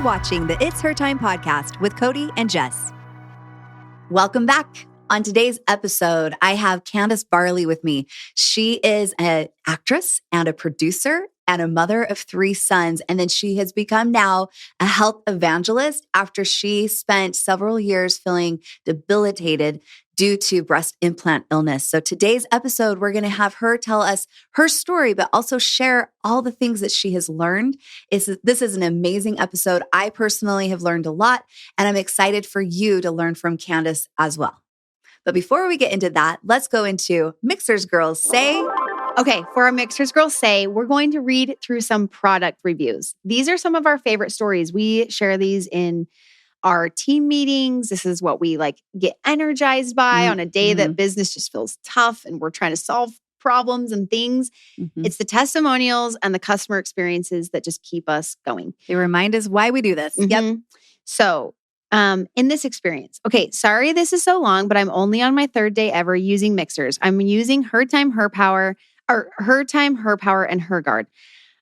watching the It's Her Time podcast with Cody and Jess. Welcome back. On today's episode, I have Candice Barley with me. She is an actress and a producer and a mother of 3 sons. And then she has become now a health evangelist after she spent several years feeling debilitated due to breast implant illness. So today's episode, we're going to have her tell us her story, but also share all the things that she has learned. This is an amazing episode. I personally have learned a lot, and I'm excited for you to learn from Candice as well. But before we get into that, let's go into Mixers Girls Say. Okay, for our Mixers Girls Say, we're going to read through some product reviews. These are some of our favorite stories. We share these in our team meetings. This is what we get energized by on a day that business just feels tough and we're trying to solve problems and things. It's the testimonials and the customer experiences that just keep us going. They remind us why we do this. Yep. So, in this experience, okay, sorry this is so long, but I'm only on my 3rd day ever using mixers. I'm using Her Time, Her Power, and Her Guard.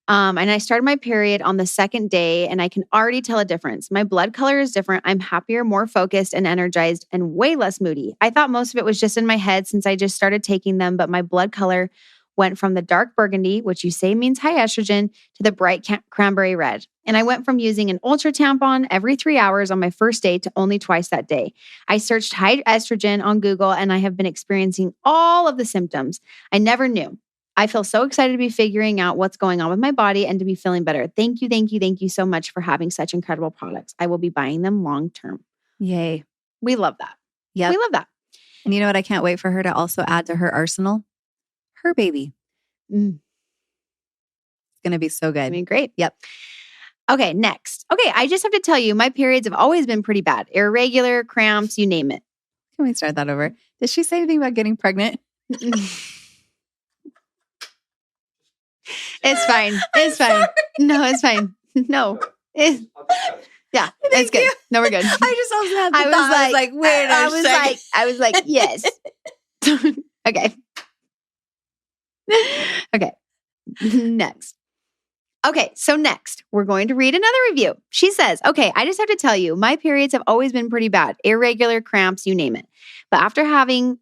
And I started my period on the 2nd day, and I can already tell a difference. My blood color is different. I'm happier, more focused and energized, and way less moody. I thought most of it was just in my head since I just started taking them, but my blood color went from the dark burgundy, which you say means high estrogen, to the bright cranberry red. And I went from using an ultra tampon every 3 hours on my first day to only twice that day. I searched high estrogen on Google, and I have been experiencing all of the symptoms I never knew. I feel so excited to be figuring out what's going on with my body and to be feeling better. Thank you so much for having such incredible products. I will be buying them long term. Yay. We love that. Yeah, we love that. And you know what? I can't wait for her to also add to her arsenal? Her baby. It's going to be so good. I mean, great. Yep. Okay, next. Okay, I just have to tell you, my periods have always been pretty bad. Irregular, cramps, you name it. Can we start that over? Did she say anything about getting pregnant? It's fine. It's fine. Sorry. No, it's fine. No. Yeah, it's good. No, we're good. I just also had the thought. I was like, wait a second. I was like, yes. Okay. Okay. Next. Okay, so next, we're going to read another review. She says, okay, I just have to tell you, my periods have always been pretty bad. Irregular, cramps, you name it. But after having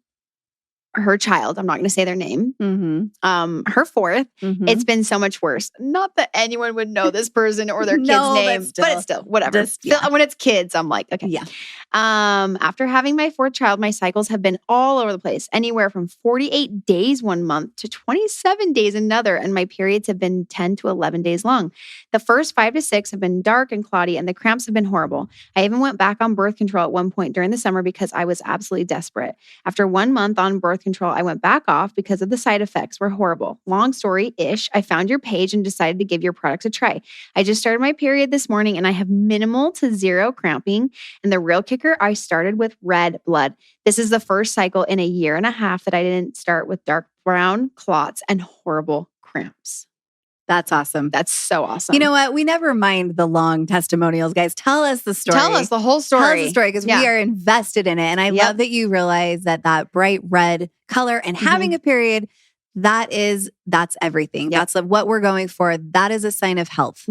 her child, I'm not going to say their name, her 4th, it's been so much worse. Not that anyone would know this person or their kid's name, but it's still, whatever. When it's kids, I'm like, okay. Yeah. After having my 4th child, my cycles have been all over the place, anywhere from 48 days 1 month to 27 days another, and my periods have been 10 to 11 days long. The first 5 to 6 have been dark and cloudy, and the cramps have been horrible. I even went back on birth control at one point during the summer because I was absolutely desperate. After 1 month on birth control, I went back off because of the side effects were horrible. Long story-ish, I found your page and decided to give your products a try. I just started my period this morning and I have minimal to 0 cramping. And the real kicker, I started with red blood. This is the first cycle in 1.5 years that I didn't start with dark brown clots and horrible cramps. That's awesome. That's so awesome. You know what? We never mind the long testimonials, guys. Tell us the story. Tell us the whole story. Tell us the story because we are invested in it. And I love that you realize that bright red color and having a period, that's everything. That's what we're going for. That is a sign of health.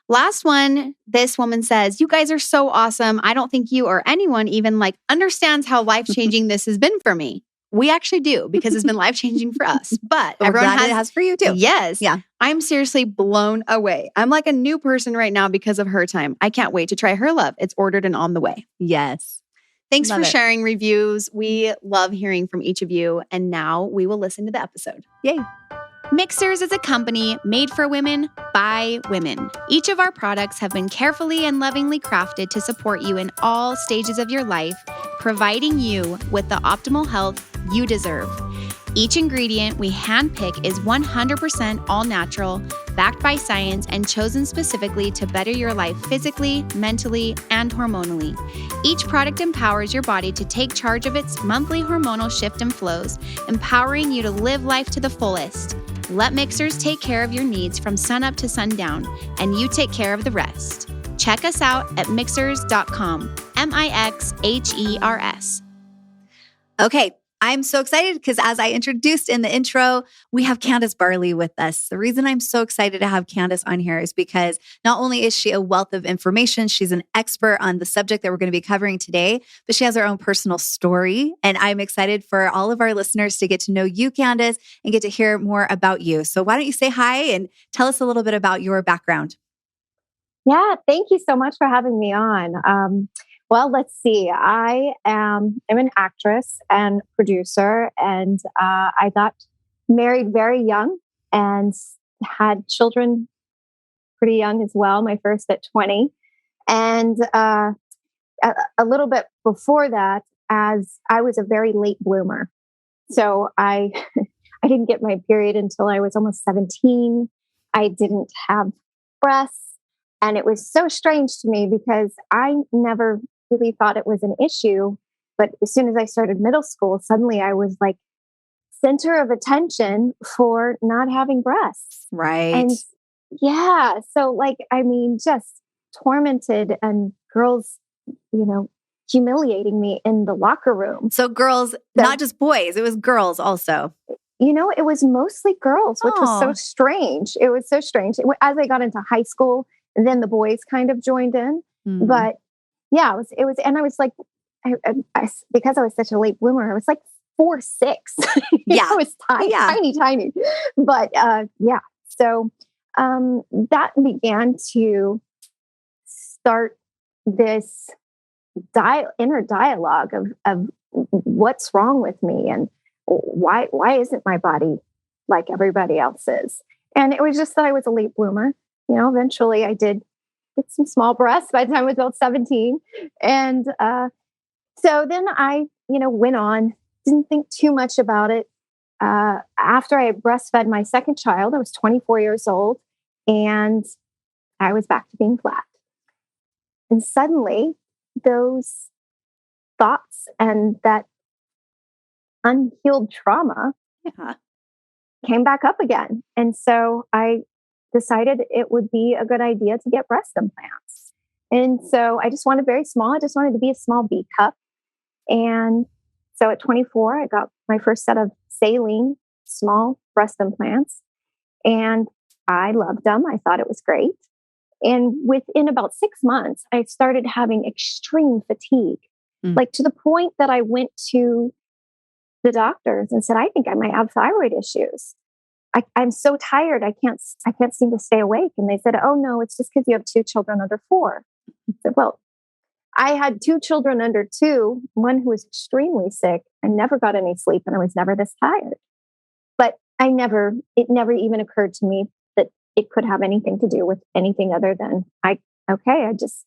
Last one, this woman says, you guys are so awesome. I don't think you or anyone even understands how life-changing this has been for me. We actually do because it's been life-changing for us, but everyone has for you too. Yes. Yeah. I'm seriously blown away. I'm like a new person right now because of Her Time. I can't wait to try Her Love. It's ordered and on the way. Yes. Thanks for sharing reviews. We love hearing from each of you. And now we will listen to the episode. Yay. Mixers is a company made for women by women. Each of our products have been carefully and lovingly crafted to support you in all stages of your life, providing you with the optimal health you deserve. Each ingredient we handpick is 100% all natural, backed by science, and chosen specifically to better your life physically, mentally, and hormonally. Each product empowers your body to take charge of its monthly hormonal shift and flows, empowering you to live life to the fullest. Let Mixers take care of your needs from sunup to sundown, and you take care of the rest. Check us out at mixers.com, Mixhers. Okay, I'm so excited because as I introduced in the intro, we have Candice Barley with us. The reason I'm so excited to have Candice on here is because not only is she a wealth of information, she's an expert on the subject that we're going to be covering today, but she has her own personal story. And I'm excited for all of our listeners to get to know you, Candice, and get to hear more about you. So why don't you say hi and tell us a little bit about your background? Yeah, thank you so much for having me on. Well, let's see. I'm an actress and producer, and I got married very young and had children pretty young as well. My first at 20, and a little bit before that, as I was a very late bloomer. So I I didn't get my period until I was almost 17. I didn't have breasts. And it was so strange to me because I never really thought it was an issue. But as soon as I started middle school, suddenly I was like center of attention for not having breasts. Right. And yeah, so like, I mean, just tormented and girls, humiliating me in the locker room. So girls, not just boys, it was girls also. It was mostly girls, which was so strange. It was so strange. As I got into high school, then the boys kind of joined in. Mm-hmm. But yeah, it was, and I was like, because I was such a late bloomer, I was like 4'6". Yeah. I was tiny. But yeah, so that began to start this inner dialogue of what's wrong with me and why isn't my body like everybody else's? And it was just that I was a late bloomer. Eventually I did get some small breasts by the time I was about 17. And so then I, went on, didn't think too much about it. After I had breastfed my second child, I was 24 years old and I was back to being flat. And suddenly those thoughts and that unhealed trauma came back up again. And so I decided it would be a good idea to get breast implants. And so I just wanted very small. I just wanted to be a small B cup. And so at 24, I got my first set of Saline small breast implants. And I loved them. I thought it was great. And within about 6 months, I started having extreme fatigue, like to the point that I went to the doctors and said, I think I might have thyroid issues. I'm so tired. I can't seem to stay awake. And they said, oh no, it's just because you have 2 children under 4. I said, well, I had 2 children under 2, one who was extremely sick. I never got any sleep and I was never this tired. But it never even occurred to me that it could have anything to do with anything other than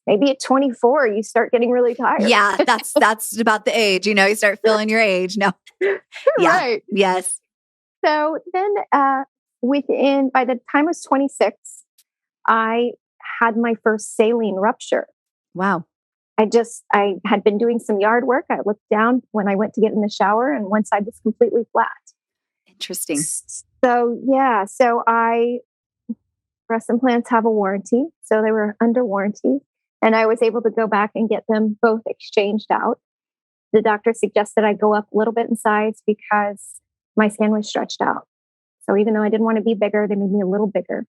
maybe at 24, you start getting really tired. Yeah, that's about the age, you start feeling your age. No. Yeah. Right. Yes. So then by the time I was 26, I had my first saline rupture. Wow. I had been doing some yard work. I looked down when I went to get in the shower and one side was completely flat. Interesting. So yeah, breast implants have a warranty. So they were under warranty. And I was able to go back and get them both exchanged out. The doctor suggested I go up a little bit in size because my skin was stretched out. So even though I didn't want to be bigger, they made me a little bigger.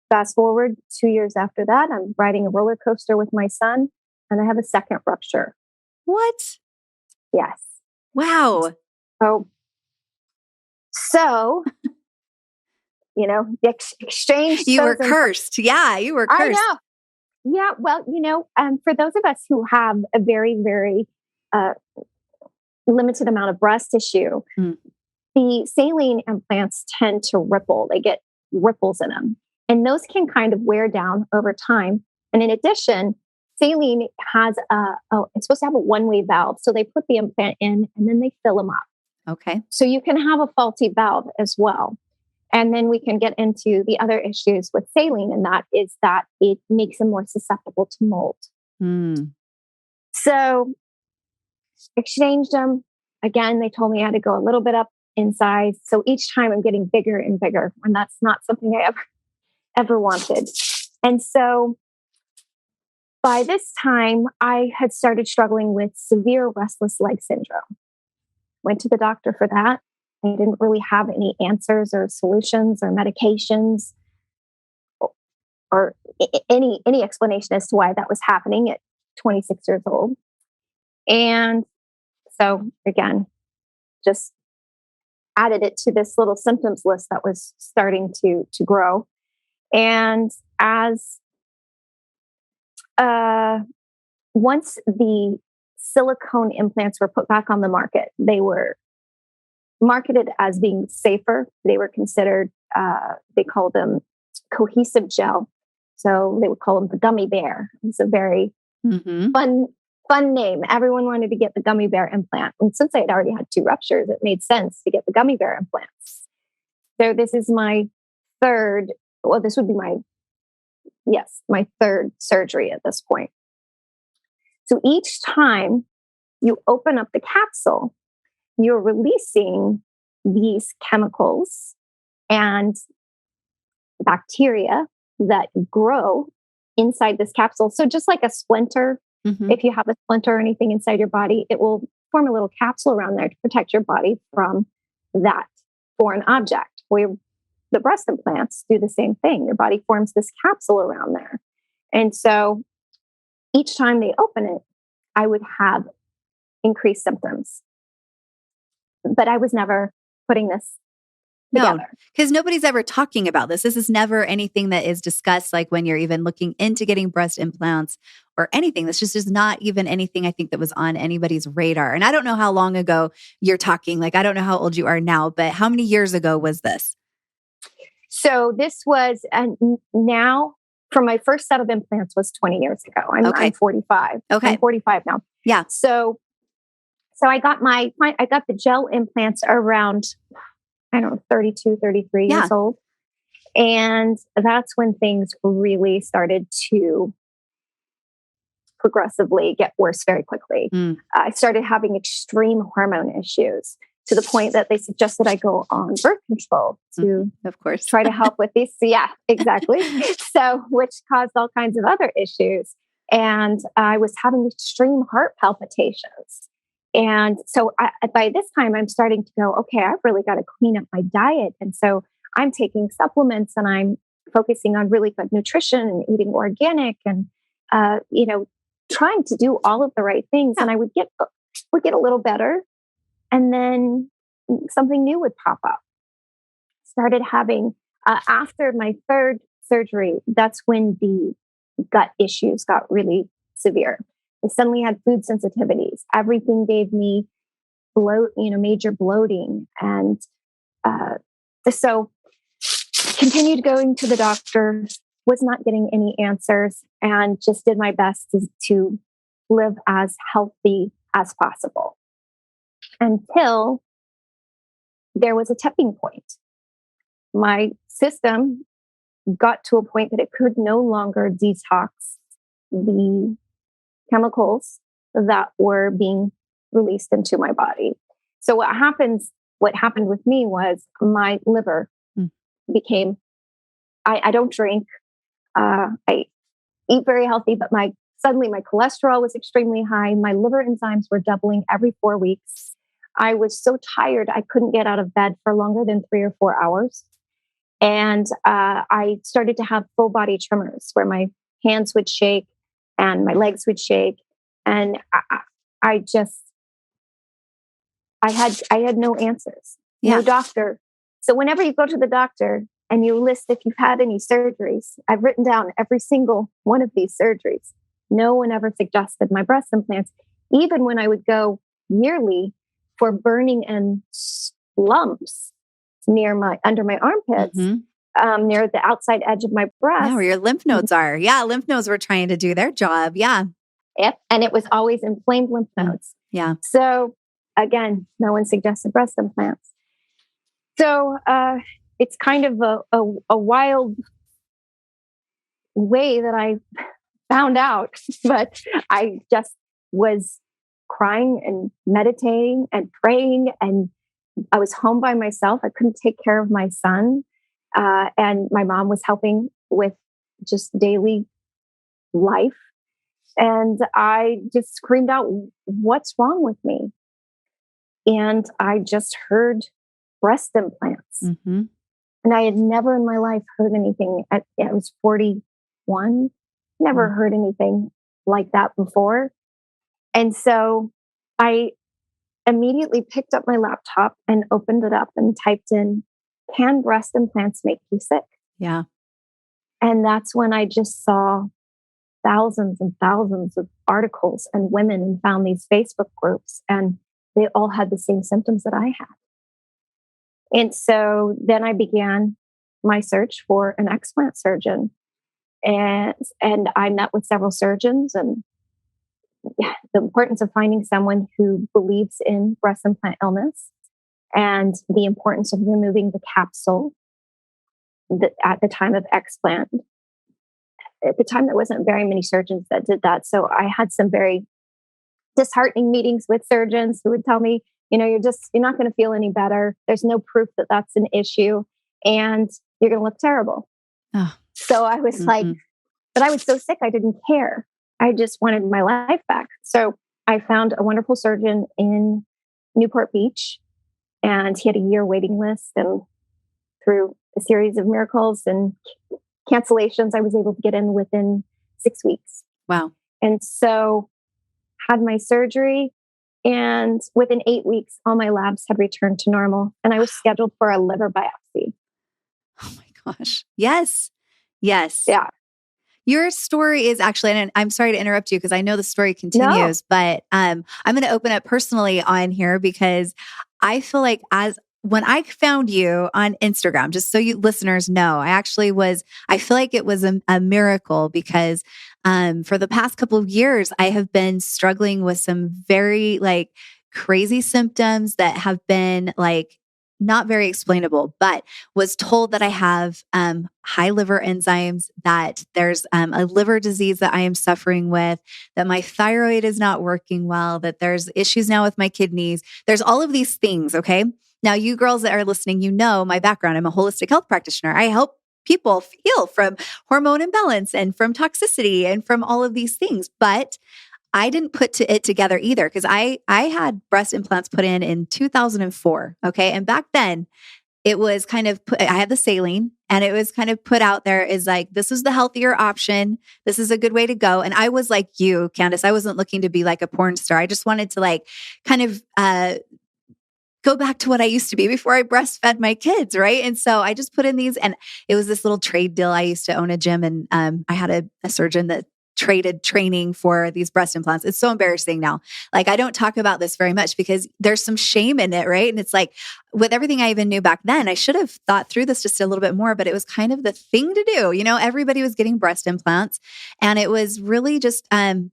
Fast forward 2 years after that, I'm riding a roller coaster with my son and I have a second rupture. What? Yes. Wow. Oh, so the exchange. You were cursed. Yeah, you were cursed. I know. Yeah. Well, for those of us who have a very, very limited amount of breast tissue, the saline implants tend to ripple. They get ripples in them. And those can kind of wear down over time. And in addition, saline has it's supposed to have a one-way valve. So they put the implant in and then they fill them up. Okay. So you can have a faulty valve as well. And then we can get into the other issues with saline, and that is that it makes them more susceptible to mold. So exchanged them. Again, they told me I had to go a little bit up in size. So each time I'm getting bigger and bigger, and that's not something I ever wanted. And so by this time, I had started struggling with severe restless leg syndrome. went to the doctor for that. I didn't really have any answers or solutions or medications or any explanation as to why that was happening at 26 years old. And so again, just added it to this little symptoms list that was starting to grow. And as once the silicone implants were put back on the market, they were marketed as being safer. They were considered, they called them cohesive gel. So they would call them the gummy bear. It's a very fun name. Everyone wanted to get the gummy bear implant. And since I had already had 2 ruptures, it made sense to get the gummy bear implants. So this is my third, well, this would be my third surgery at this point. So each time you open up the capsule, you're releasing these chemicals and bacteria that grow inside this capsule. So just like a splinter, if you have a splinter or anything inside your body, it will form a little capsule around there to protect your body from that foreign object. Where the breast implants do the same thing. Your body forms this capsule around there. And so each time they open it, I would have increased symptoms. But I was never putting this together. No, because nobody's ever talking about this. This is never anything that is discussed, like when you're even looking into getting breast implants or anything. This just is not even anything I think that was on anybody's radar. And I don't know how long ago you're talking. Like, I don't know how old you are now, but how many years ago was this? So this was, and now from my first set of implants was 20 years ago. I'm 45. Okay. I'm 45 now. Yeah. So I got I got the gel implants around, I don't know, 32, 33 years old. And that's when things really started to progressively get worse very quickly. I started having extreme hormone issues to the point that they suggested I go on birth control to, of course, try to help with these. Yeah, exactly. So, which caused all kinds of other issues. And I was having extreme heart palpitations. And so by this time, I'm starting to go, okay, I've really got to clean up my diet. And so I'm taking supplements and I'm focusing on really good nutrition and eating organic and, trying to do all of the right things. And I would get a little better. And then something new would pop up. Started having, after my third surgery, that's when the gut issues got really severe. I suddenly had food sensitivities. Everything gave me major bloating. And so continued going to the doctor, was not getting any answers, and just did my best to live as healthy as possible. Until there was a tipping point. My system got to a point that it could no longer detox the chemicals that were being released into my body. So what happened with me was my liver became, I don't drink, I eat very healthy, but suddenly my cholesterol was extremely high. My liver enzymes were doubling every 4 weeks. I was so tired, I couldn't get out of bed for longer than 3 or 4 hours. And I started to have full body tremors where my hands would shake and my legs would shake. And I had no answers, no doctor. So whenever you go to the doctor and you list if you've had any surgeries, I've written down every single one of these surgeries. No one ever suggested my breast implants, even when I would go yearly for burning and lumps under my armpits, near the outside edge of my breast. Yeah, where your lymph nodes are. Yeah, lymph nodes were trying to do their job. Yeah. Yep. And it was always inflamed lymph nodes. Yeah. So again, no one suggested breast implants. So it's kind of a wild way that I found out, but I just was crying and meditating and praying, and I was home by myself. I couldn't take care of my son. And my mom was helping with just daily life. And I just screamed out, what's wrong with me? And I just heard breast implants. Mm-hmm. And I had never in my life heard anything. I was 41, never heard anything like that before. And so I immediately picked up my laptop and opened it up and typed in, "Can breast implants make you sick?" Yeah. And that's when I just saw thousands and thousands of articles and women, and found these Facebook groups, and they all had the same symptoms that I had. And so then I began my search for an explant surgeon. And I met with several surgeons, and the importance of finding someone who believes in breast implant illness, and the importance of removing the capsule at the time of explant. At the time, there wasn't very many surgeons that did that. So I had some very disheartening meetings with surgeons who would tell me, you're not going to feel any better. There's no proof that that's an issue, and you're going to look terrible. Oh. So I was like, but I was so sick, I didn't care. I just wanted my life back. So I found a wonderful surgeon in Newport Beach, and he had a year waiting list. And through a series of miracles and cancellations, I was able to get in within 6 weeks. Wow. And so had my surgery, and within 8 weeks, all my labs had returned to normal, and I was scheduled for a liver biopsy. Oh my gosh. Yes. Yes. Yeah. Your story is actually, and I'm sorry to interrupt you because I know the story continues, but I'm going to open up personally on here because I feel like when I found you on Instagram, just so you listeners know, I feel like it was a miracle because for the past couple of years, I have been struggling with some very crazy symptoms that have been not very explainable, but was told that I have high liver enzymes, that there's a liver disease that I am suffering with, that my thyroid is not working well, that there's issues now with my kidneys. There's all of these things, okay? Now, you girls that are listening, you know my background. I'm a holistic health practitioner. I help people heal from hormone imbalance and from toxicity and from all of these things. But I didn't put it together either because I had breast implants put in 2004. Okay. And back then it was kind of I had the Saline, and it was kind of put out there as this is the healthier option. This is a good way to go. And I was like you, Candice, I wasn't looking to be like a porn star. I just wanted to kind of, go back to what I used to be before I breastfed my kids. Right. And so I just put in these, and it was this little trade deal. I used to own a gym, and I had a surgeon that traded training for these breast implants. It's so embarrassing now. I don't talk about this very much because there's some shame in it, right? And it's with everything I even knew back then, I should have thought through this just a little bit more, but it was kind of the thing to do. Everybody was getting breast implants, and it was really just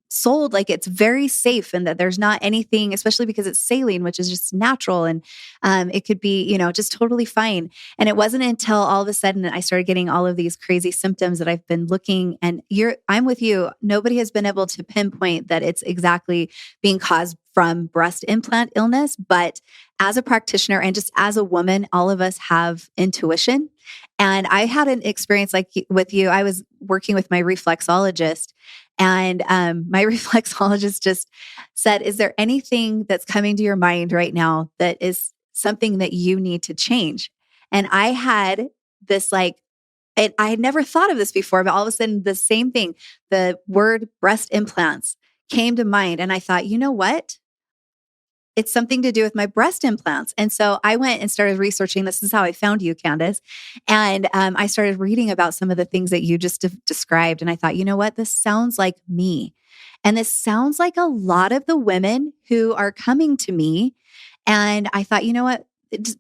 sold like it's very safe and that there's not anything, especially because it's saline, which is just natural, and it could be, just totally fine. And it wasn't until all of a sudden I started getting all of these crazy symptoms that I've been looking, and I'm with you. Nobody has been able to pinpoint that it's exactly being caused from breast implant illness. But as a practitioner and just as a woman, all of us have intuition. And I had an experience with you. I was working with my reflexologist, and my reflexologist just said, "Is there anything that's coming to your mind right now that is something that you need to change?" And I had this and I had never thought of this before, but all of a sudden the same thing, the word breast implants came to mind. And I thought, you know what? It's something to do with my breast implants. And so I went and started researching. This is how I found you, Candice. And I started reading about some of the things that you just described. And I thought, you know what? This sounds like me. And this sounds like a lot of the women who are coming to me. And I thought, you know what?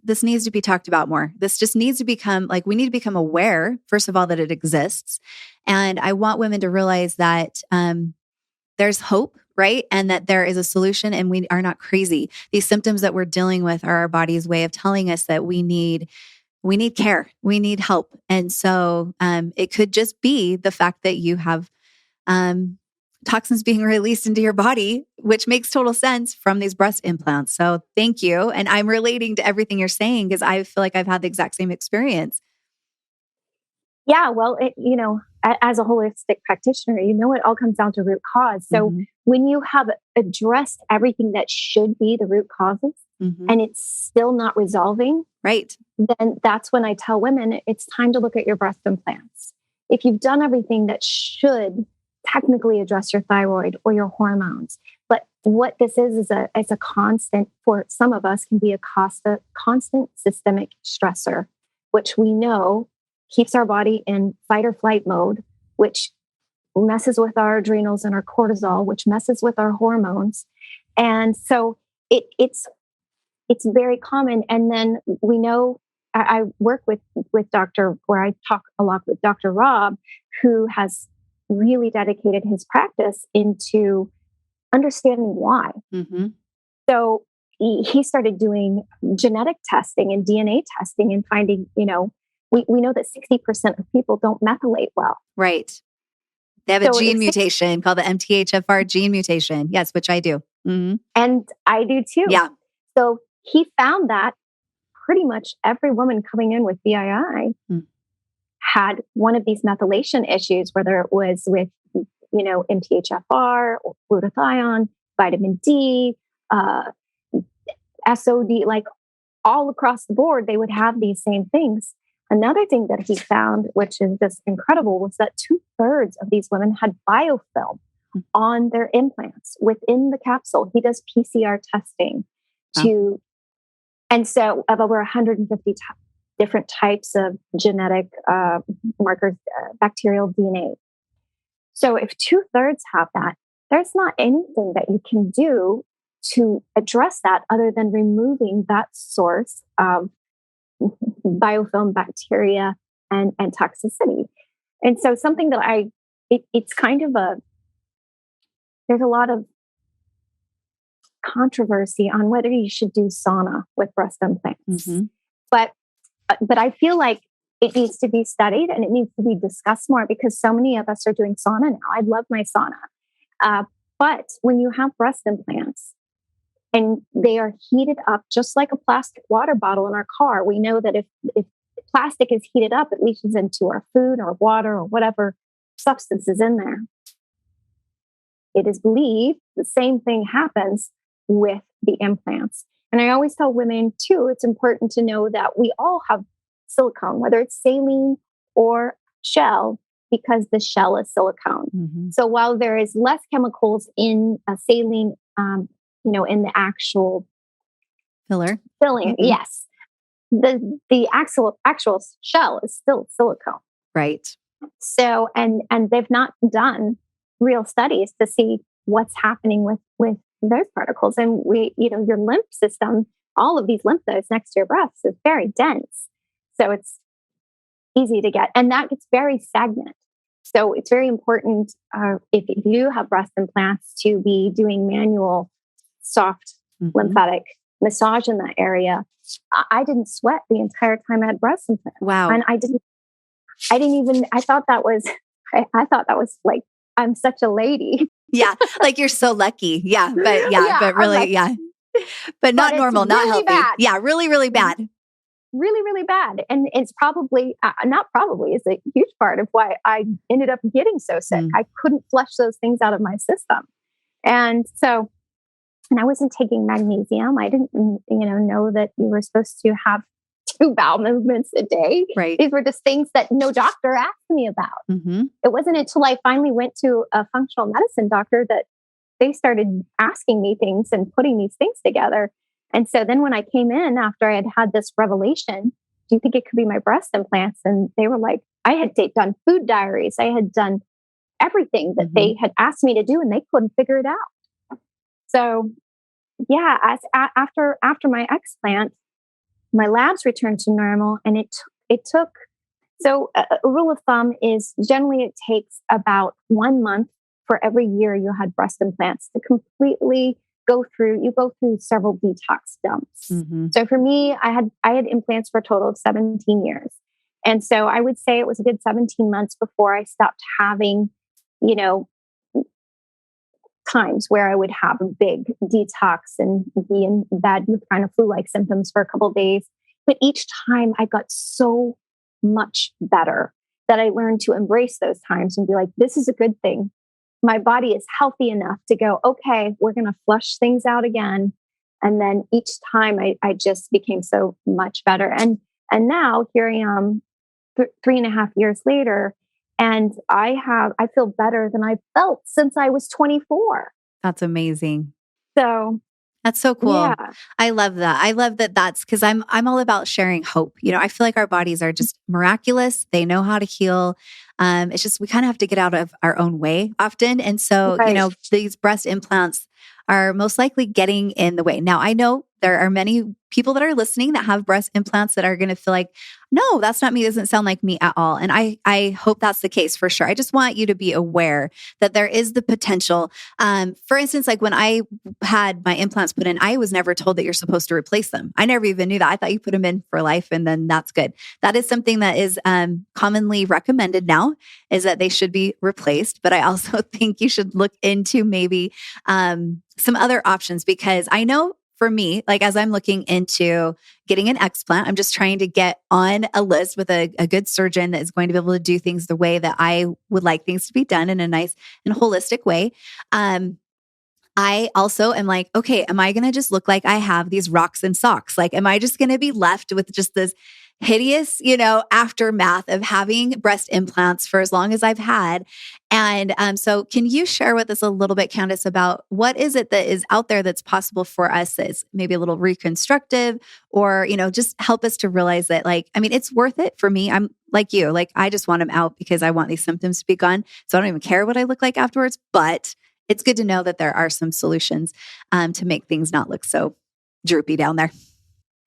This needs to be talked about more. This just needs to become we need to become aware, first of all, that it exists. And I want women to realize that there's hope, right? And that there is a solution, and we are not crazy. These symptoms that we're dealing with are our body's way of telling us that we need care, we need help. And so it could just be the fact that you have toxins being released into your body, which makes total sense from these breast implants. So thank you. And I'm relating to everything you're saying because I feel like I've had the exact same experience. Yeah, well, as a holistic practitioner, it all comes down to root cause. So when you have addressed everything that should be the root causes, and it's still not resolving, right, then that's when I tell women it's time to look at your breast implants. If you've done everything that should technically address your thyroid or your hormones, but what this is a constant, for some of us, can be a constant systemic stressor, which we know keeps our body in fight or flight mode, which messes with our adrenals and our cortisol, which messes with our hormones. And so it's very common. And then we know, I work with where I talk a lot with Dr. Rob, who has really dedicated his practice into understanding why. Mm-hmm. So he started doing genetic testing and DNA testing and finding, we know that 60% of people don't methylate well. Right. They have a gene mutation called the MTHFR gene mutation. Yes, which I do. Mm-hmm. And I do too. Yeah. So he found that pretty much every woman coming in with BII had one of these methylation issues, whether it was with, MTHFR, or glutathione, vitamin D, SOD, like all across the board, they would have these same things. Another thing that he found, which is just incredible, was that 2/3 of these women had biofilm on their implants within the capsule. He does PCR testing and so of over 150 different types of genetic markers, bacterial DNA. So if 2/3 have that, there's not anything that you can do to address that other than removing that source of biofilm bacteria and toxicity. And so something that it's kind of there's a lot of controversy on whether you should do sauna with breast implants. Mm-hmm. But I feel like it needs to be studied and it needs to be discussed more, because so many of us are doing sauna now. I love my sauna. But when you have breast implants and they are heated up just like a plastic water bottle in our car, we know that if plastic is heated up, it leaches into our food or water or whatever substance is in there. It is believed the same thing happens with the implants. And I always tell women too, it's important to know that we all have silicone, whether it's saline or shell, because the shell is silicone. Mm-hmm. So while there is less chemicals in a saline, in the actual filling, mm-hmm. yes, the actual shell is still silicone. Right. So, and they've not done real studies to see what's happening with those particles. And your lymph system, all of these lymph nodes next to your breasts is very dense. So it's easy to get, and that gets very stagnant. So it's very important if you have breast implants to be doing manual, soft mm-hmm. lymphatic massage in that area. I didn't sweat the entire time I had breast implants. Wow. And I thought that was like, I'm such a lady. Yeah. Like you're so lucky. Yeah. But really, but not normal, not really healthy. Bad. Yeah. Really, really bad. Really, really bad. And it's probably, it's a huge part of why I ended up getting so sick. I couldn't flush those things out of my system. And I wasn't taking magnesium. I didn't, know that you were supposed to have 2 bowel movements a day. Right. These were just things that no doctor asked me about. Mm-hmm. It wasn't until I finally went to a functional medicine doctor that they started asking me things and putting these things together. And so then when I came in after I had had this revelation, do you think it could be my breast implants? And they were like, I had done food diaries. I had done everything that mm-hmm. they had asked me to do, and they couldn't figure it out. So yeah, after my explant, my labs returned to normal, and it took. So a rule of thumb is generally it takes about 1 month for every year you had breast implants to completely go through several detox dumps. Mm-hmm. So for me, I had implants for a total of 17 years. And so I would say it was a good 17 months before I stopped having, times where I would have a big detox and be in bed with kind of flu-like symptoms for a couple of days. But each time I got so much better that I learned to embrace those times and be like, this is a good thing. My body is healthy enough to go, okay, we're going to flush things out again. And then each time I just became so much better. And now here I am 3.5 years later, and I feel better than I felt since I was 24. That's amazing. So that's so cool. yeah. I love that. I love that that's because I'm all about sharing hope. I feel like our bodies are just miraculous. They know how to heal. It's just we kind of have to get out of our own way often. And so, Right. these breast implants are most likely getting in the way. Now, I know there are many people that are listening that have breast implants that are going to feel like, no, that's not me. It doesn't sound like me at all. And I hope that's the case for sure. I just want you to be aware that there is the potential. For instance, like when I had my implants put in, I was never told that you're supposed to replace them. I never even knew that. I thought you put them in for life and then that's good. That is something that is commonly recommended now, is that they should be replaced. But I also think you should look into maybe some other options, because I know for me, like as I'm looking into getting an explant, I'm just trying to get on a list with a good surgeon that is going to be able to do things the way that I would like things to be done, in a nice and holistic way. I also am like, okay, am I going to just look like I have these rocks and socks? Like, am I just going to be left with just this hideous, aftermath of having breast implants for as long as I've had? And so can you share with us a little bit, Candice, about what is it that is out there that's possible for us that's maybe a little reconstructive, or, just help us to realize that, it's worth it for me. I'm like you, I just want them out because I want these symptoms to be gone. So I don't even care what I look like afterwards, but it's good to know that there are some solutions to make things not look so droopy down there.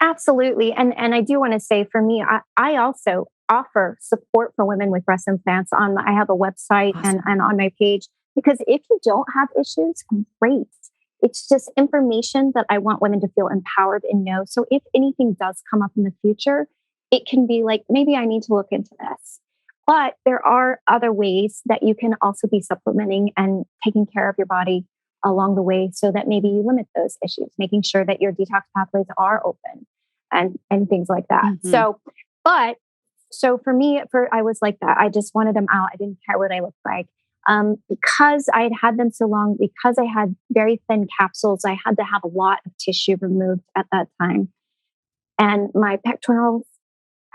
Absolutely. And I do want to say, for me, I also offer support for women with breast implants. I have a website. Awesome. and on my page, because if you don't have issues, great. It's just information that I want women to feel empowered and know. So if anything does come up in the future, it can be like, maybe I need to look into this. But there are other ways that you can also be supplementing and taking care of your body along the way, so that maybe you limit those issues, making sure that your detox pathways are open and things like that. Mm-hmm. So for me, I was like that. I just wanted them out. I didn't care what I looked like. Because I had them so long, because I had very thin capsules, I had to have a lot of tissue removed at that time. And my pectorals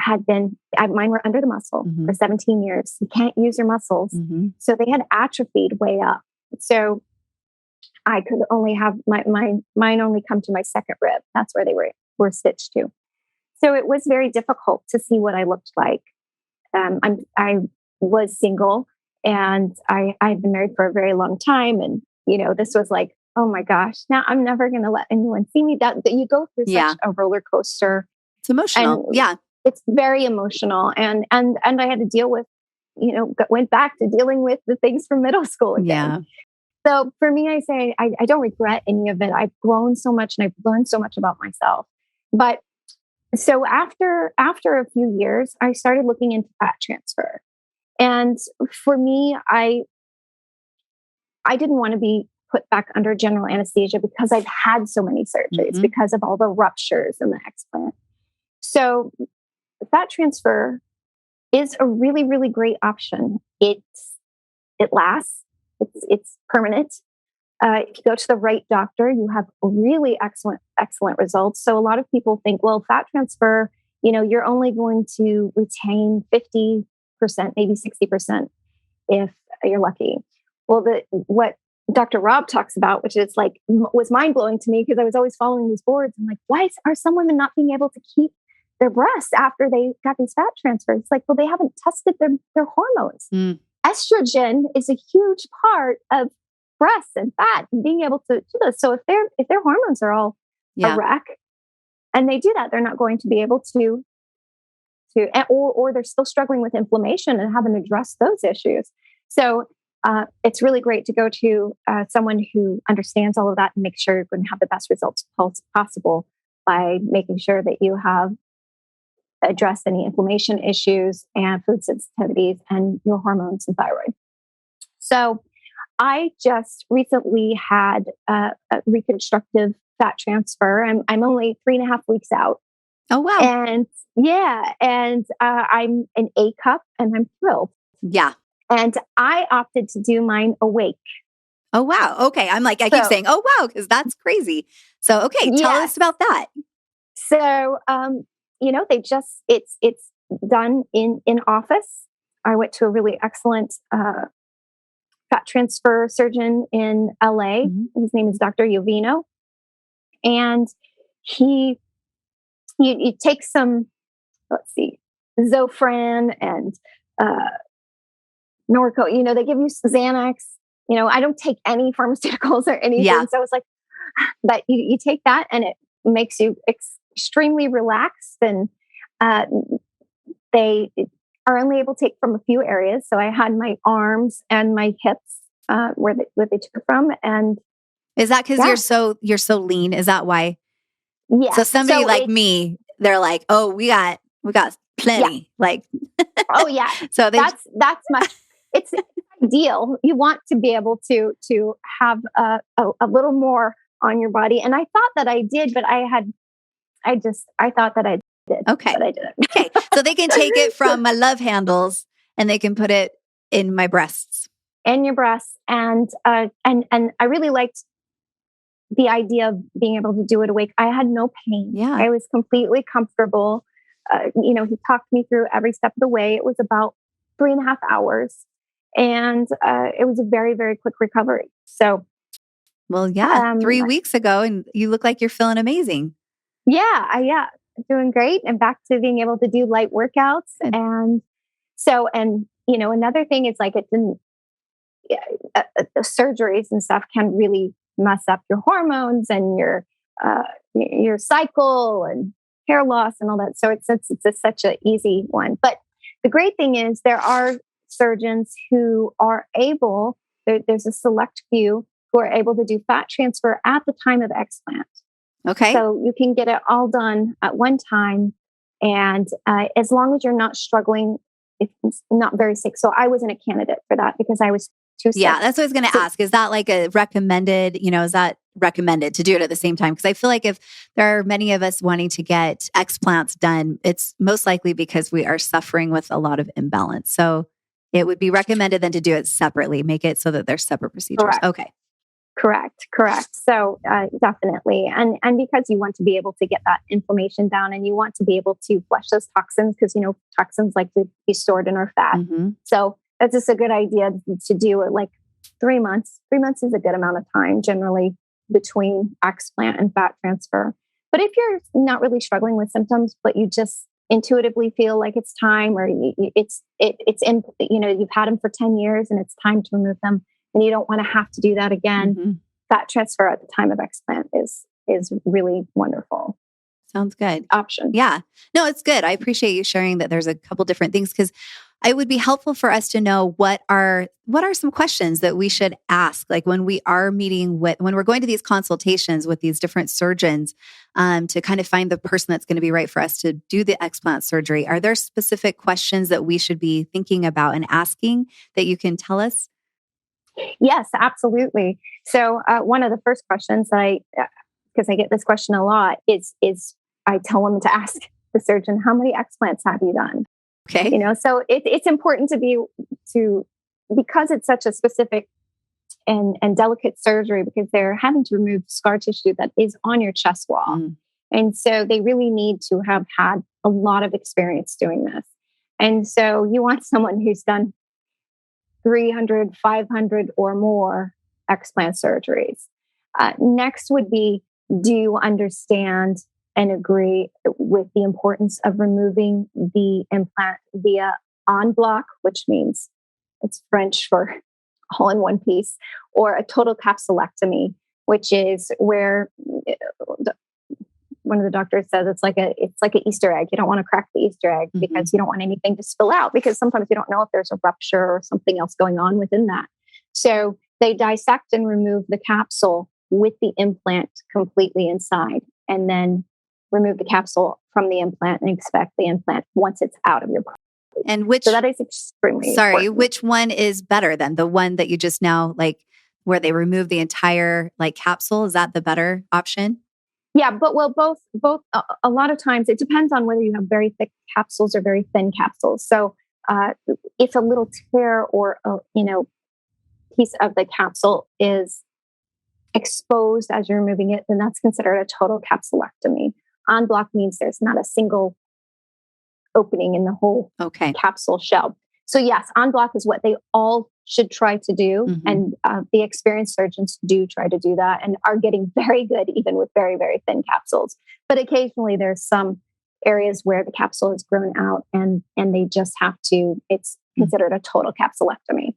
mine were under the muscle for 17 years. You can't use your muscles. So they had atrophied way up. So I could only have mine only come to my second rib. That's where they were stitched to. So it was very difficult to see what I looked like. I was single, and I had been married for a very long time. And, this was like, oh my gosh, now I'm never going to let anyone see me. That you go through such a roller coaster. It's emotional. And it's very emotional. And I had to deal with, went back to dealing with the things from middle school again. Yeah. So for me, I say, I don't regret any of it. I've grown so much and I've learned so much about myself. But so after a few years, I started looking into fat transfer. And for me, I didn't want to be put back under general anesthesia, because I've had so many surgeries because of all the ruptures and the explant. So fat transfer is a really, really great option. It lasts. It's permanent. If you go to the right doctor, you have really excellent results. So a lot of people think, well, fat transfer, you're only going to retain 50%, maybe 60% if you're lucky. Well, what Dr. Rob talks about, which is was mind blowing to me, because I was always following these boards. I'm like, why are some women not being able to keep their breasts after they got these fat transfers? It's like, well, they haven't tested their hormones. Estrogen is a huge part of breasts and fat and being able to do this. So if their hormones are all a wreck and they do that, they're not going to be able to or they're still struggling with inflammation and haven't addressed those issues. So it's really great to go to someone who understands all of that and make sure you're going to have the best results possible by making sure that you have addressed any inflammation issues and food sensitivities and your hormones and thyroid. So I just recently had a reconstructive fat transfer. I'm only 3.5 weeks out. Oh, wow. And I'm an A cup and I'm thrilled. Yeah. And I opted to do mine awake. Oh, wow. Okay. I'm like, I keep saying, oh, wow, because that's crazy. So, okay, tell us about that. So, it's done in office. I went to a really excellent fat transfer surgeon in LA. Mm-hmm. His name is Dr. Jovino. And you take some, Zofran and Norco, they give you Xanax. I don't take any pharmaceuticals or anything. Yeah. So it's like, but you take that and it makes you extremely relaxed. And they are only able to take from a few areas. So I had my arms and my hips where they took it from. And is that because you're so lean? Is that why? Yeah. So somebody like me, they're like, oh, we got plenty. Yeah. Like, oh yeah. So that's much. It's ideal. You want to be able to have a little more on your body. And I thought that I did, but I thought that I did. Okay. But I didn't. Okay. So they can take it from my love handles and they can put it in my breasts. In your breasts. And I really liked the idea of being able to do it awake. I had no pain. Yeah. I was completely comfortable. He talked me through every step of the way. It was about 3.5 hours. And it was a very, very quick recovery. So, well, yeah, 3 weeks ago, and you look like you're feeling amazing. Yeah, doing great, and back to being able to do light workouts. Good. And so, another thing is like it didn't. The surgeries and stuff can really mess up your hormones and your cycle and hair loss and all that. So it's such an easy one. But the great thing is there are surgeons who are able, there's a select few who are able to do fat transfer at the time of explant. Okay. So you can get it all done at one time. And as long as you're not struggling, it's not very sick. So I wasn't a candidate for that because I was too sick. Yeah, that's what I was going to ask. Is that like a recommended, is that recommended to do it at the same time? Because I feel like if there are many of us wanting to get explants done, it's most likely because we are suffering with a lot of imbalance. So it would be recommended then to do it separately, make it so that they're separate procedures. Correct. Okay. Correct. So definitely. And because you want to be able to get that inflammation down and you want to be able to flush those toxins because, toxins like to be stored in our fat. Mm-hmm. So that's just a good idea to do it like 3 months. 3 months is a good amount of time generally between explant and fat transfer. But if you're not really struggling with symptoms, but you just intuitively feel like it's time or it's in, you've had them for 10 years and it's time to remove them and you don't want to have to do that again. Mm-hmm. Fat transfer at the time of explant is really wonderful. Sounds good. Option. Yeah. No, it's good. I appreciate you sharing that there's a couple different things because it would be helpful for us to know what are some questions that we should ask, like when we are when we're going to these consultations with these different surgeons, to kind of find the person that's going to be right for us to do the explant surgery. Are there specific questions that we should be thinking about and asking that you can tell us? Yes, absolutely. So one of the first questions because I get this question a lot, is I tell them to ask the surgeon, how many explants have you done? Okay. So it's important because it's such a specific and delicate surgery because they're having to remove scar tissue that is on your chest wall. Mm. And so they really need to have had a lot of experience doing this. And so you want someone who's done 300, 500 or more explant surgeries. Next would be, do you understand and agree with the importance of removing the implant via en bloc, which means it's French for all in one piece, or a total capsulectomy, which is where one of the doctors says it's like an Easter egg. You don't want to crack the Easter egg mm-hmm. because you don't want anything to spill out because sometimes you don't know if there's a rupture or something else going on within that. So they dissect and remove the capsule with the implant completely inside and then remove the capsule from the implant and expect the implant once it's out of your body. And so that is extremely important. Which one is better than the one that you just now, like where they remove the entire like capsule? Is that the better option? Yeah, but both a lot of times it depends on whether you have very thick capsules or very thin capsules. So if a little tear or piece of the capsule is exposed as you're removing it, then that's considered a total capsulectomy. En bloc means there's not a single opening in the whole capsule shell. So yes, en bloc is what they all should try to do. And the experienced surgeons do try to do that and are getting very good, even with very, very thin capsules. But occasionally there's some areas where the capsule has grown out and they just have to, it's considered a total capsulectomy.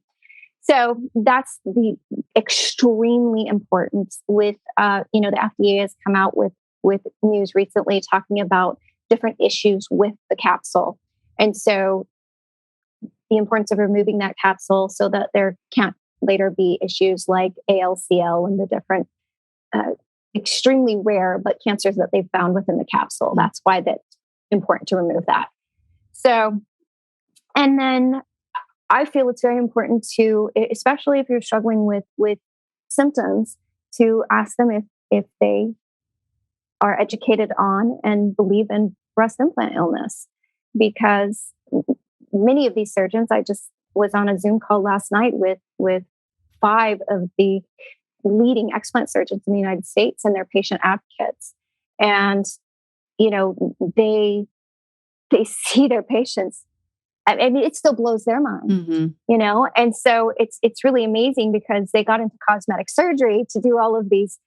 So that's the extremely important with, the FDA has come out with news recently talking about different issues with the capsule. And so the importance of removing that capsule so that there can't later be issues like ALCL and the different extremely rare but cancers that they've found within the capsule. That's why that's important to remove that. So, and then I feel it's very important to, especially if you're struggling with symptoms, to ask them if they are educated on and believe in breast implant illness, because many of these surgeons, I just was on a Zoom call last night with 5 of the leading explant surgeons in the United States and their patient advocates. And, they see their patients. I mean, it still blows their mind, and so it's really amazing because they got into cosmetic surgery to do all of these,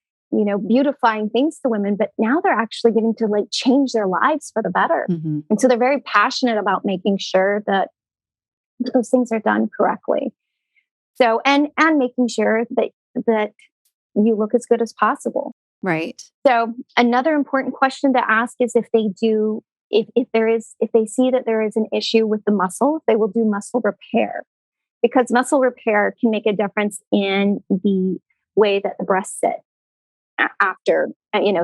beautifying things to women, but now they're actually getting to like change their lives for the better. And so they're very passionate about making sure that those things are done correctly. So, and making sure that you look as good as possible. Right. So another important question to ask is if they see that there is an issue with the muscle, they will do muscle repair, because muscle repair can make a difference in the way that the breasts sit after,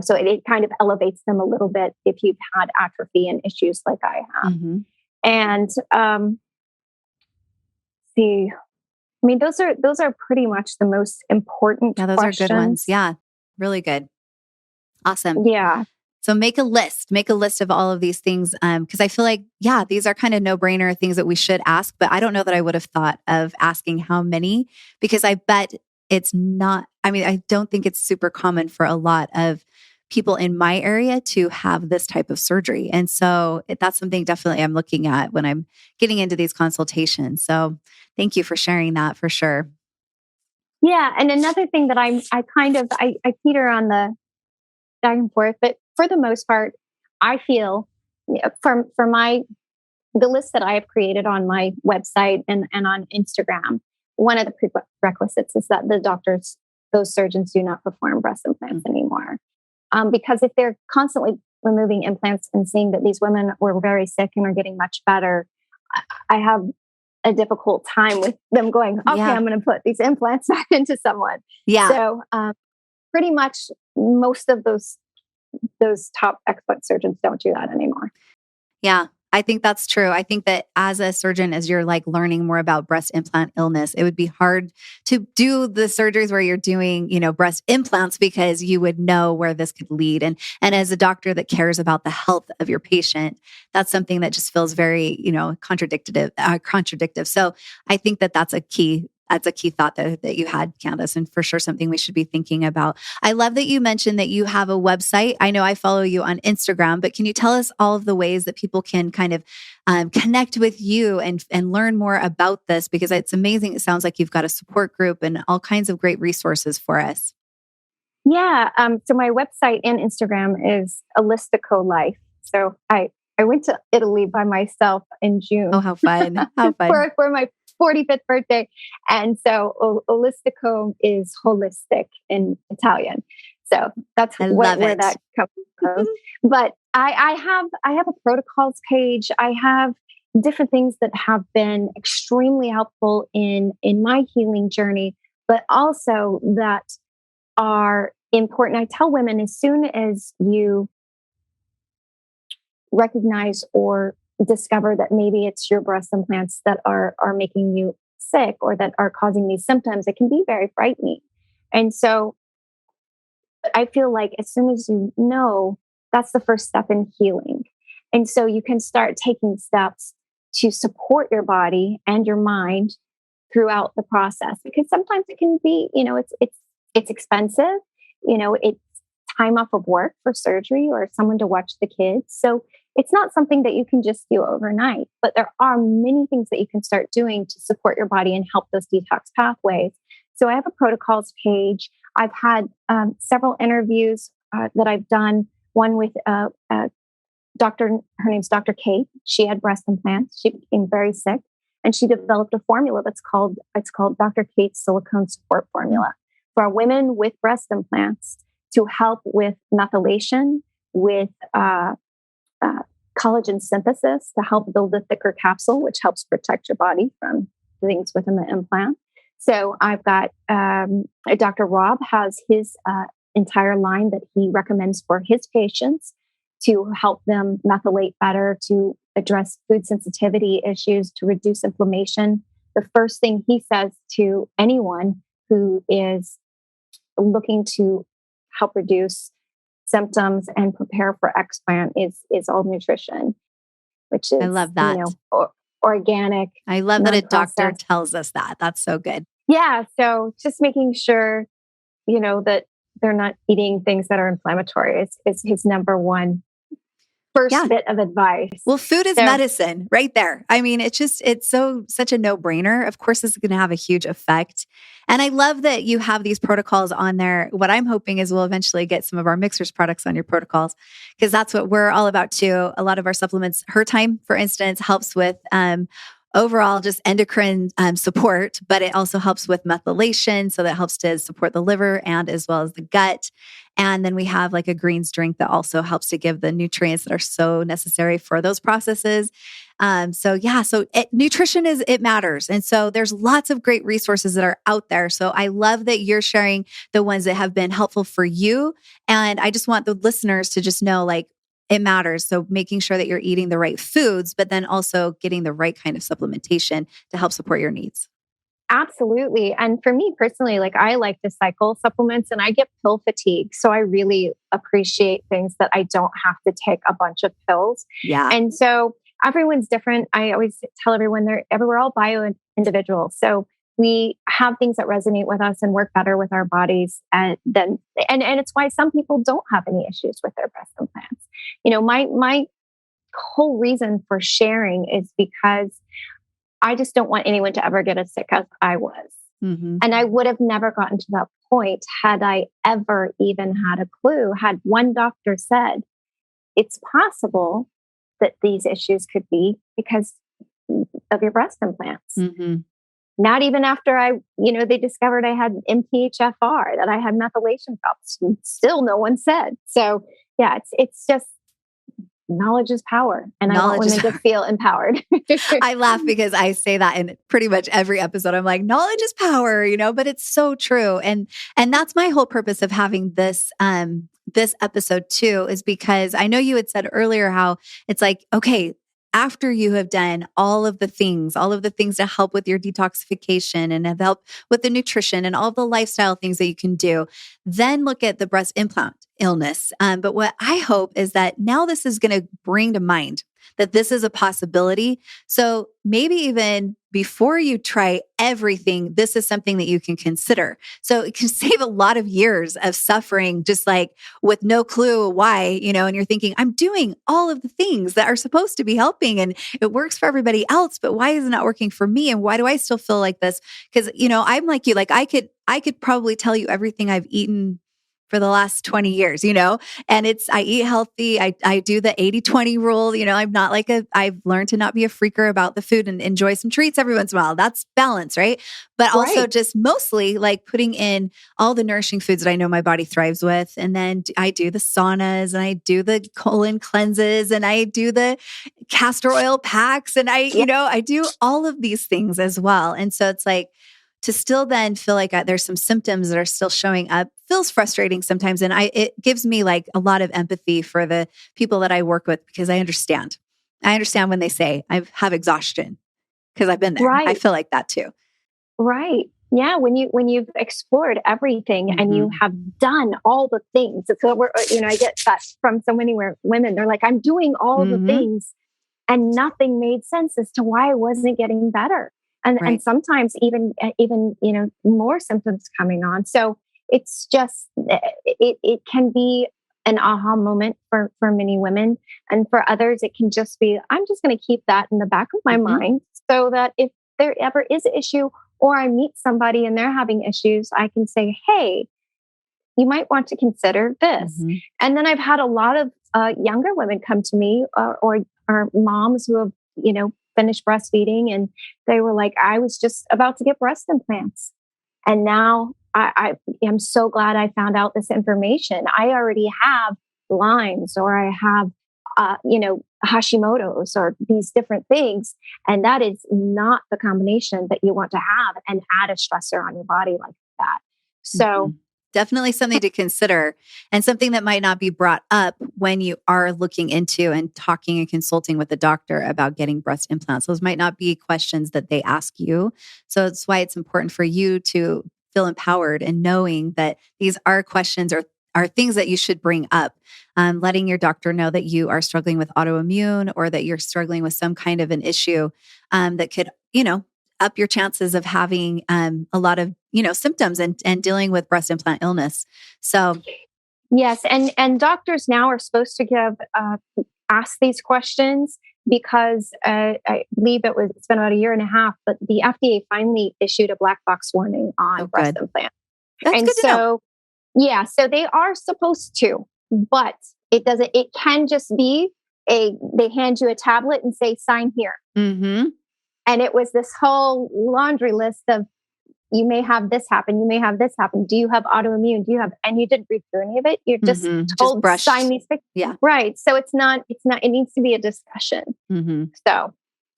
so it kind of elevates them a little bit if you've had atrophy and issues like I have. And those are pretty much the most important those questions. Are good ones. Yeah. Really good. Awesome. Yeah. So make a list of all of these things. Cause I feel like, these are kind of no-brainer things that we should ask, but I don't know that I would have thought of asking how many, because I bet it's not, I don't think it's super common for a lot of people in my area to have this type of surgery. And so that's something definitely I'm looking at when I'm getting into these consultations. So thank you for sharing that for sure. Yeah. And another thing that I teeter on the back and forth, but for the most part, I feel for the list that I have created on my website and on Instagram, one of the prerequisites is that those surgeons do not perform breast implants anymore. Because if they're constantly removing implants and seeing that these women were very sick and are getting much better, I have a difficult time with them going, okay, I'm going to put these implants back into someone. Yeah. So pretty much most of those top expert surgeons don't do that anymore. Yeah. I think that's true. I think that as a surgeon, as you're like learning more about breast implant illness, it would be hard to do the surgeries where you're doing, breast implants, because you would know where this could lead. And as a doctor that cares about the health of your patient, that's something that just feels very, contradictive. So I think that that's a key thought that you had, Candice, and for sure something we should be thinking about. I love that you mentioned that you have a website. I know I follow you on Instagram, but can you tell us all of the ways that people can kind of connect with you and learn more about this? Because it's amazing. It sounds like you've got a support group and all kinds of great resources for us. Yeah. So my website and Instagram is Alistico Life. So I went to Italy by myself in June. Oh, how fun. How fun. for my 45th birthday. And so Olistico is holistic in Italian. So that's where that comes from. But I have a protocols page. I have different things that have been extremely helpful in my healing journey, but also that are important. I tell women, as soon as you recognize or discover that maybe it's your breast implants that are making you sick or that are causing these symptoms, it can be very frightening. And so I feel like as soon as you know, that's the first step in healing. And so you can start taking steps to support your body and your mind throughout the process, because sometimes it can be, it's expensive, it's time off of work for surgery or someone to watch the kids. So it's not something that you can just do overnight, but there are many things that you can start doing to support your body and help those detox pathways. So I have a protocols page. I've had several interviews that I've done. One with doctor, her name's Dr. Kate. She had breast implants. She became very sick, and she developed a formula it's called Dr. Kate's Silicone Support Formula for women with breast implants to help with methylation, with collagen synthesis, to help build a thicker capsule, which helps protect your body from things within the implant. So I've got Dr. Rob has his entire line that he recommends for his patients to help them methylate better, to address food sensitivity issues, to reduce inflammation. The first thing he says to anyone who is looking to help reduce symptoms and prepare for explant is all nutrition, which is, I love that. Organic. I love that a doctor tells us that. That's so good. Yeah. So just making sure, that they're not eating things that are inflammatory is his number one first bit of advice. Well, food is medicine right there. I mean, it's such a no-brainer. Of course, this is going to have a huge effect. And I love that you have these protocols on there. What I'm hoping is we'll eventually get some of our Mixers products on your protocols, because that's what we're all about too. A lot of our supplements, Her Time, for instance, helps with overall just endocrine support, but it also helps with methylation. So that helps to support the liver and as well as the gut. And then we have like a greens drink that also helps to give the nutrients that are so necessary for those processes. Nutrition it matters. And so there's lots of great resources that are out there. So I love that you're sharing the ones that have been helpful for you. And I just want the listeners to just know, like, it matters. So making sure that you're eating the right foods, but then also getting the right kind of supplementation to help support your needs. Absolutely. And for me personally, like, I like to cycle supplements, and I get pill fatigue. So I really appreciate things that I don't have to take a bunch of pills. Yeah. And so everyone's different. I always tell everyone we're all bio individuals. So we have things that resonate with us and work better with our bodies. And it's why some people don't have any issues with their breast implants. My whole reason for sharing is because I just don't want anyone to ever get as sick as I was. Mm-hmm. And I would have never gotten to that point had I ever even had a clue, had one doctor said, it's possible that these issues could be because of your breast implants. Mm-hmm. Not even after they discovered I had MTHFR, that I had methylation problems. Still no one said. So yeah, it's just knowledge is power. And I want women to feel empowered. I laugh because I say that in pretty much every episode. I'm like, knowledge is power, but it's so true. And that's my whole purpose of having this episode too, is because I know you had said earlier how it's like, okay, after you have done all of the things to help with your detoxification and have help with the nutrition and all the lifestyle things that you can do, then look at the breast implant illness. But what I hope is that now this is going to bring to mind that this is a possibility. So maybe even before you try everything, this is something that you can consider. So it can save a lot of years of suffering, just like with no clue why, and you're thinking, I'm doing all of the things that are supposed to be helping and it works for everybody else, but why is it not working for me? And why do I still feel like this? Because, I'm like you, like I could probably tell you everything I've eaten for the last 20 years, and I eat healthy. I do the 80-20 rule. I'm not I've learned to not be a freaker about the food and enjoy some treats every once in a while. That's balance, right? But also just mostly like putting in all the nourishing foods that I know my body thrives with. And then I do the saunas and I do the colon cleanses and I do the castor oil packs and I do all of these things as well. And so it's like, to still then feel like there's some symptoms that are still showing up feels frustrating sometimes. And it gives me like a lot of empathy for the people that I work with, because I understand when they say I have exhaustion, because I've been there. Right. I feel like that too. Right. Yeah. When you've explored everything and you have done all the things. So I get that from so many women. They're like, I'm doing all the things and nothing made sense as to why I wasn't getting better. and sometimes even more symptoms coming on. So it's just it can be an aha moment for many women, and for others it can just be, I'm just going to keep that in the back of my mind, so that if there ever is an issue, or I meet somebody and they're having issues, I can say, hey, you might want to consider this. And then I've had a lot of younger women come to me, or moms who have finished breastfeeding, and they were like, I was just about to get breast implants, and now I am so glad I found out this information. I already have Lyme's, or I have Hashimoto's, or these different things, and that is not the combination that you want to have and add a stressor on your body like that. So definitely something to consider, and something that might not be brought up when you are looking into and talking and consulting with a doctor about getting breast implants. Those might not be questions that they ask you. So it's why it's important for you to feel empowered and knowing that these are questions or are things that you should bring up. Letting your doctor know that you are struggling with autoimmune, or that you're struggling with some kind of an issue that could, up your chances of having a lot of, symptoms and dealing with breast implant illness. So, yes. And doctors now are supposed to ask these questions, because I believe it's been about a year and a half, but the FDA finally issued a black box warning on breast implants. That's good to know. Yeah, so they are supposed to, but it can just be they hand you a tablet and say, sign here. And it was this whole laundry list of, you may have this happen, you may have this happen. Do you have autoimmune? And you didn't read through any of it. You're just told, just sign these things. Yeah. Right. So it needs to be a discussion. So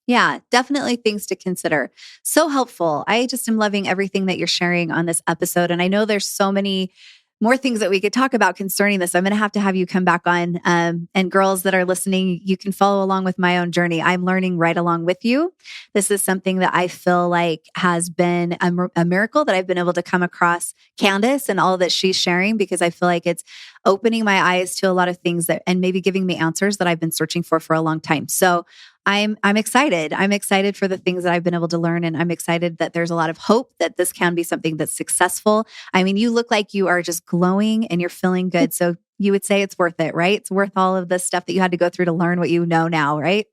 yeah, definitely things to consider. So helpful. I just am loving everything that you're sharing on this episode. And I know there's so many more things that we could talk about concerning this. I'm going to have you come back on. And girls that are listening, you can follow along with my own journey. I'm learning right along with you. This is something that I feel like has been a miracle that I've been able to come across Candice and all that she's sharing, because I feel like it's opening my eyes to a lot of things and maybe giving me answers that I've been searching for a long time. So I'm excited. I'm excited for the things that I've been able to learn. And I'm excited that there's a lot of hope that this can be something that's successful. I mean, you look like you are just glowing and you're feeling good. So you would say it's worth it, right? It's worth all of the stuff that you had to go through to learn what you know now, right?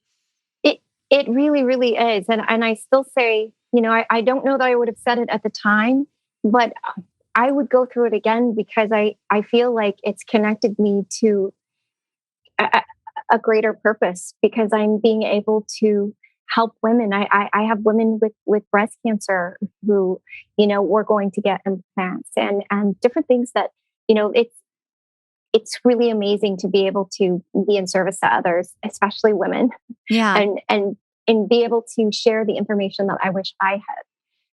It really, really is. And I still say, I don't know that I would have said it at the time, but I would go through it again, because I feel like it's connected me to a greater purpose, because I'm being able to help women. I have women with breast cancer who, were going to get implants and different things that, it's really amazing to be able to be in service to others, especially women. Yeah. And be able to share the information that I wish I had.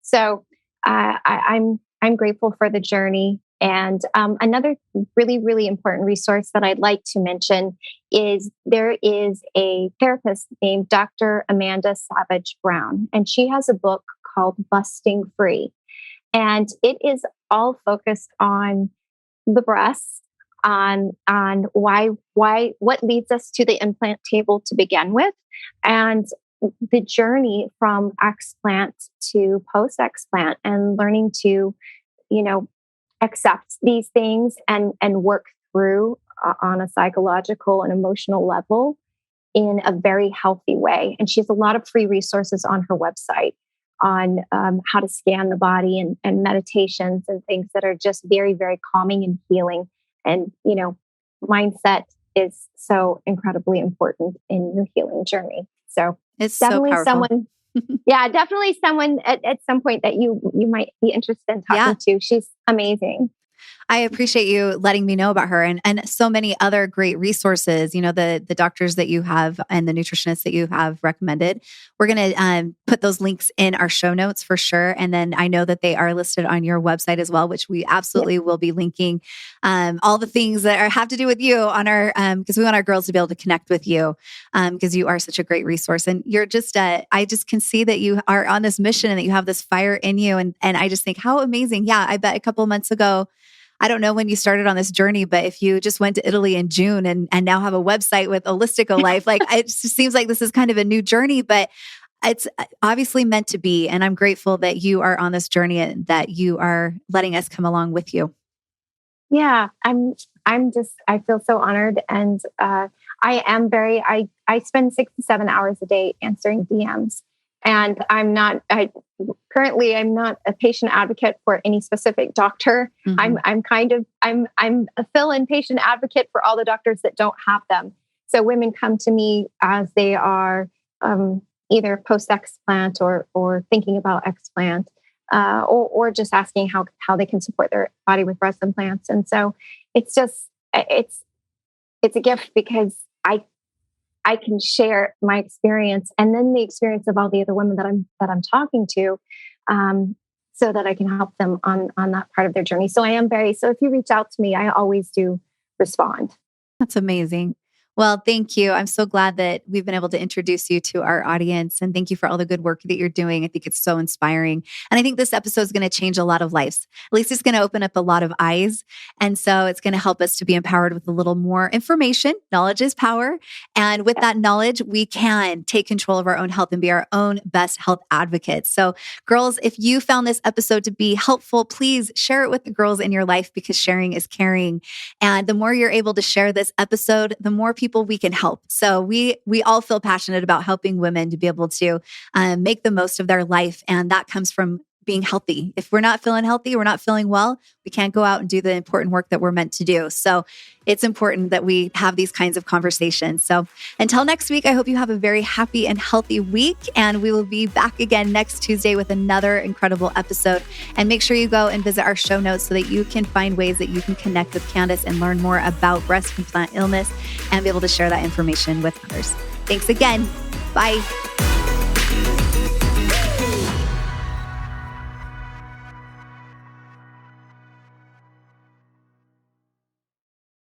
So I'm grateful for the journey. And another really, really important resource that I'd like to mention is there is a therapist named Dr. Amanda Savage Brown, and she has a book called Busting Free. And it is all focused on the breast, on what leads us to the implant table to begin with, and the journey from explant to post-explant, and learning to, accept these things and work through on a psychological and emotional level in a very healthy way. And she has a lot of free resources on her website on how to scan the body and meditations and things that are just very, very calming and healing. And, mindset is so incredibly important in your healing journey. So it's definitely so powerful. definitely someone at some point that you might be interested in talking to. She's amazing. I appreciate you letting me know about her and so many other great resources, the doctors that you have and the nutritionists that you have recommended. We're going to put those links in our show notes for sure. And then I know that they are listed on your website as well, which we absolutely will be linking all the things that have to do with you on our, because we want our girls to be able to connect with you because you are such a great resource. And you're just, I just can see that you are on this mission and that you have this fire in you. And I just think how amazing. Yeah, I bet a couple of months ago, I don't know when you started on this journey, but if you just went to Italy in June and now have a website with Holistico Life, like it just seems like this is kind of a new journey, but it's obviously meant to be. And I'm grateful that you are on this journey and that you are letting us come along with you. Yeah, I feel so honored. And I spend 6 to 7 hours a day answering DMs. And I'm not a patient advocate for any specific doctor. Mm-hmm. I'm a fill-in patient advocate for all the doctors that don't have them. So women come to me as they are either post-explant or thinking about explant, or just asking how they can support their body with breast implants. And so it's a gift because I can share my experience and then the experience of all the other women that I'm talking to, so that I can help them on that part of their journey. So so if you reach out to me, I always do respond. That's amazing. Well, thank you. I'm so glad that we've been able to introduce you to our audience, and thank you for all the good work that you're doing. I think it's so inspiring. And I think this episode is going to change a lot of lives. At least it's going to open up a lot of eyes. And so it's going to help us to be empowered with a little more information. Knowledge is power. And with that knowledge, we can take control of our own health and be our own best health advocates. So girls, if you found this episode to be helpful, please share it with the girls in your life, because sharing is caring. And the more you're able to share this episode, the more people we can help. So we all feel passionate about helping women to be able to make the most of their life. And that comes from being healthy. If we're not feeling healthy, we're not feeling well, we can't go out and do the important work that we're meant to do. So it's important that we have these kinds of conversations. So until next week, I hope you have a very happy and healthy week. And we will be back again next Tuesday with another incredible episode. And make sure you go and visit our show notes so that you can find ways that you can connect with Candice and learn more about breast implant illness and be able to share that information with others. Thanks again. Bye.